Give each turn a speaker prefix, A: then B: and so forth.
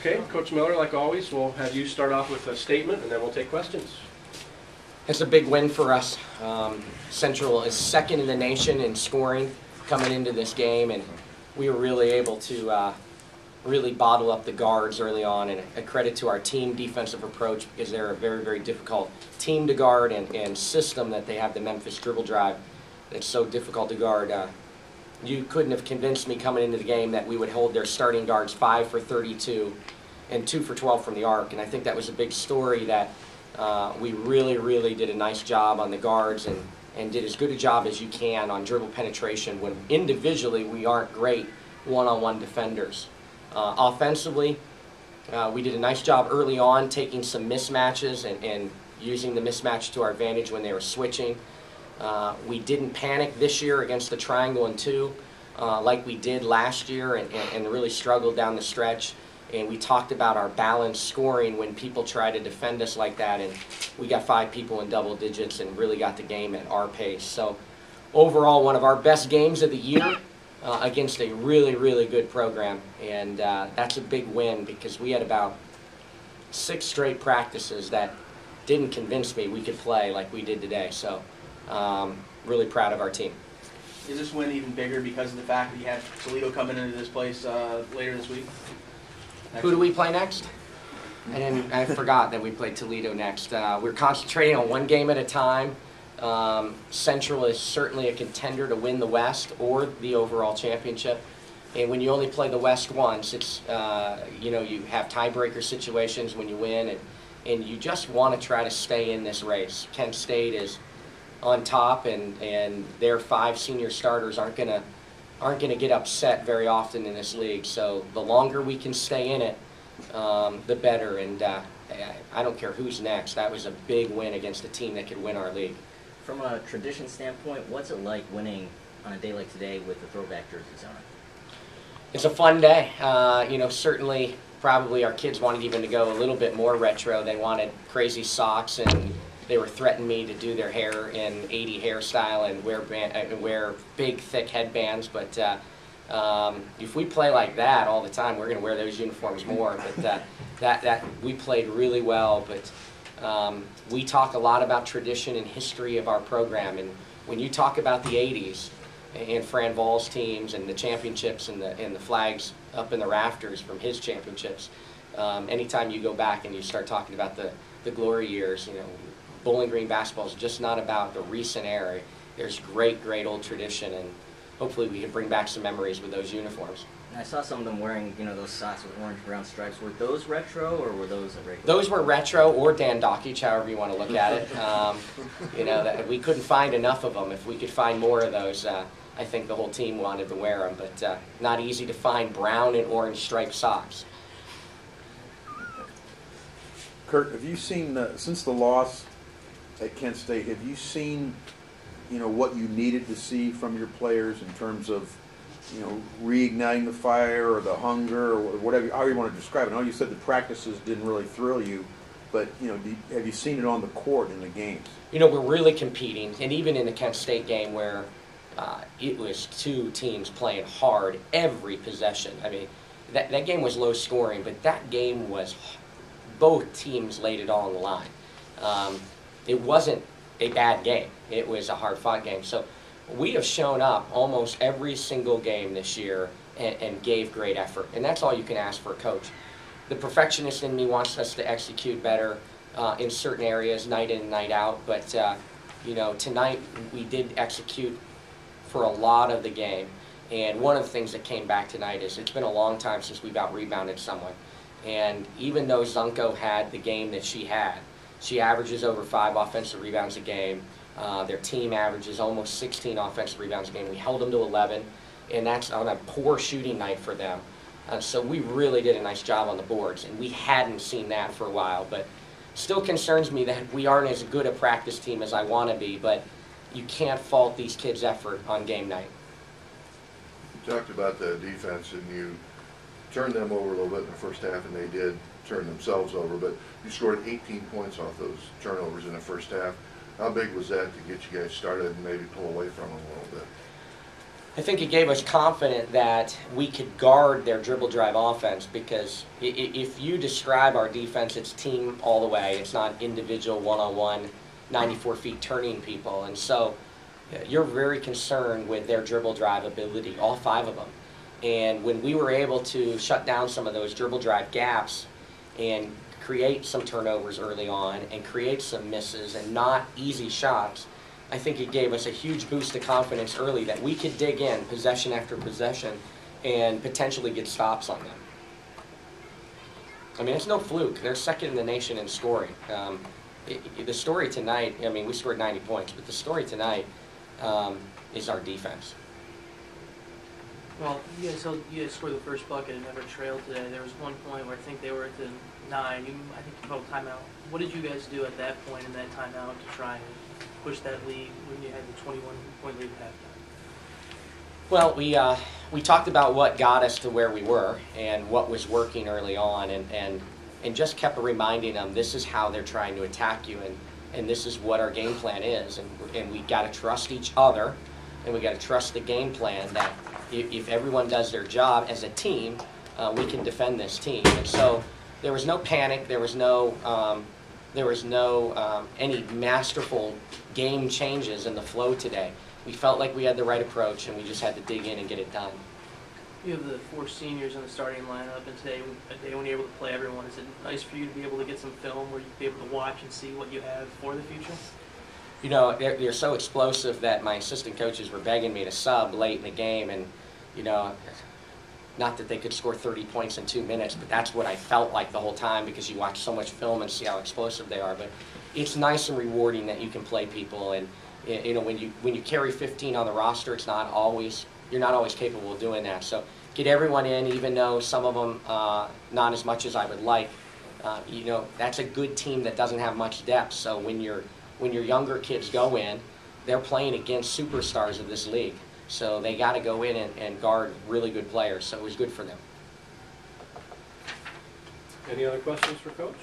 A: Okay, Coach Miller, like always, we'll have you start off with a statement and then we'll take questions.
B: It's a big win for us. Central is second in the nation in scoring coming into this game, and we were really able to really bottle up the guards early on, and a credit to our team defensive approach because they're a very, very difficult team to guard and system that they have, the Memphis dribble drive. It's so difficult to guard. You couldn't have convinced me coming into the game that we would hold their starting guards 5 for 32 and 2 for 12 from the arc, and I think that was a big story that we really, really did a nice job on the guards and did as good a job as you can on dribble penetration when individually we aren't great one-on-one defenders. Offensively, we did a nice job early on taking some mismatches and using the mismatch to our advantage when they were switching. We didn't panic this year against the triangle and 2 like we did last year and really struggled down the stretch. And we talked about our balanced scoring when people try to defend us like that, and we got 5 people in double digits and really got the game at our pace. So overall, one of our best games of the year against a really, really good program, and that's a big win because we had about 6 straight practices that didn't convince me we could play like we did today. So really proud of our team.
C: Is this win even bigger because of the fact that you have Toledo coming into this place later this week?
B: Who do we play next? And I forgot that we played Toledo next. We're concentrating on one game at a time. Central is certainly a contender to win the West or the overall championship. And when you only play the West once, it's you know, you have tiebreaker situations when you win, and you just want to try to stay in this race. Kent State is on top, and their 5 senior starters aren't going to get upset very often in this league. So the longer we can stay in it, the better. And I don't care who's next. That was a big win against a team that could win our league.
D: From a tradition standpoint, what's it like winning on a day like today with the throwback jerseys on?
B: It's a fun day. You know, certainly, probably our kids wanted even to go a little bit more retro. They wanted crazy socks, and they were threatening me to do their hair in 80 hairstyle and wear big, thick headbands. But if we play like that all the time, we're going to wear those uniforms more. But that we played really well. But we talk a lot about tradition and history of our program. And when you talk about the 80s and Fran Voll's teams and the championships and the flags up in the rafters from his championships, anytime you go back and you start talking about the glory years, you know, Bowling Green basketball is just not about the recent era. There's great, great old tradition, and hopefully we can bring back some memories with those uniforms.
D: And I saw some of them wearing, you know, those socks with orange brown stripes. Were those retro or were those a regular?
B: Those were retro or Dan Dockich, however you want to look at it. You know, we couldn't find enough of them. If we could find more of those, I think the whole team wanted to wear them, but not easy to find brown and orange striped socks.
E: Curt, have you seen, since the loss at Kent State, have you seen, you know, what you needed to see from your players in terms of, you know, reigniting the fire or the hunger or whatever, however you want to describe it? I know you said the practices didn't really thrill you, but, you know, have you seen it on the court in the games?
B: You know, we're really competing, and even in the Kent State game where it was 2 teams playing hard every possession. I mean, that game was low scoring, but that game was, both teams laid it all on the line. It wasn't a bad game. It was a hard-fought game. So we have shown up almost every single game this year and gave great effort. And that's all you can ask for a coach. The perfectionist in me wants us to execute better in certain areas, night in and night out. But, you know, tonight we did execute for a lot of the game. And one of the things that came back tonight is it's been a long time since we've out-rebounded someone. And even though Zunko had the game that she had, she averages over 5 offensive rebounds a game. Their team averages almost 16 offensive rebounds a game. We held them to 11, and that's on a poor shooting night for them. So we really did a nice job on the boards, and we hadn't seen that for a while. But still concerns me that we aren't as good a practice team as I want to be, but you can't fault these kids' effort on game night.
F: You talked about the defense, and you turned them over a little bit in the first half, and they did turn themselves over, but you scored 18 points off those turnovers in the first half. How big was that to get you guys started and maybe pull away from them a little bit?
B: I think it gave us confidence that we could guard their dribble drive offense, because if you describe our defense, it's team all the way. It's not individual one-on-one, 94 feet turning people. And so you're very concerned with their dribble drive ability, all 5 of them. And when we were able to shut down some of those dribble drive gaps and create some turnovers early on and create some misses and not easy shots, I think it gave us a huge boost of confidence early that we could dig in possession after possession and potentially get stops on them. I mean, it's no fluke. They're second in the nation in scoring. The story tonight, I mean, we scored 90 points, but the story tonight is our defense.
G: Well, you guys scored the first bucket and never trailed today. There was one point where I think they were at the 9. I think you called timeout. What did you guys do at that point in that timeout to try and push that lead when you had the 21-point lead at halftime?
B: Well, we talked about what got us to where we were and what was working early on, and just kept reminding them this is how they're trying to attack you, and this is what our game plan is, and we got to trust each other, and we got to trust the game plan that if everyone does their job as a team, we can defend this team. And so there was no panic. There was no any masterful game changes in the flow today. We felt like we had the right approach, and we just had to dig in and get it done.
G: You have the 4 seniors in the starting lineup, and today, a day when you're able to play everyone, is it nice for you to be able to get some film where you'd be able to watch and see what you have for the future?
B: You know, they're so explosive that my assistant coaches were begging me to sub late in the game, and, you know, not that they could score 30 points in 2 minutes, but that's what I felt like the whole time, because you watch so much film and see how explosive they are. But it's nice and rewarding that you can play people, and you know, when you carry 15 on the roster, you're not always capable of doing that. So get everyone in, even though some of them not as much as I would like. You know, that's a good team that doesn't have much depth. So when your younger kids go in, they're playing against superstars of this league. So they got to go in and guard really good players. So it was good for them.
A: Any other questions for Coach?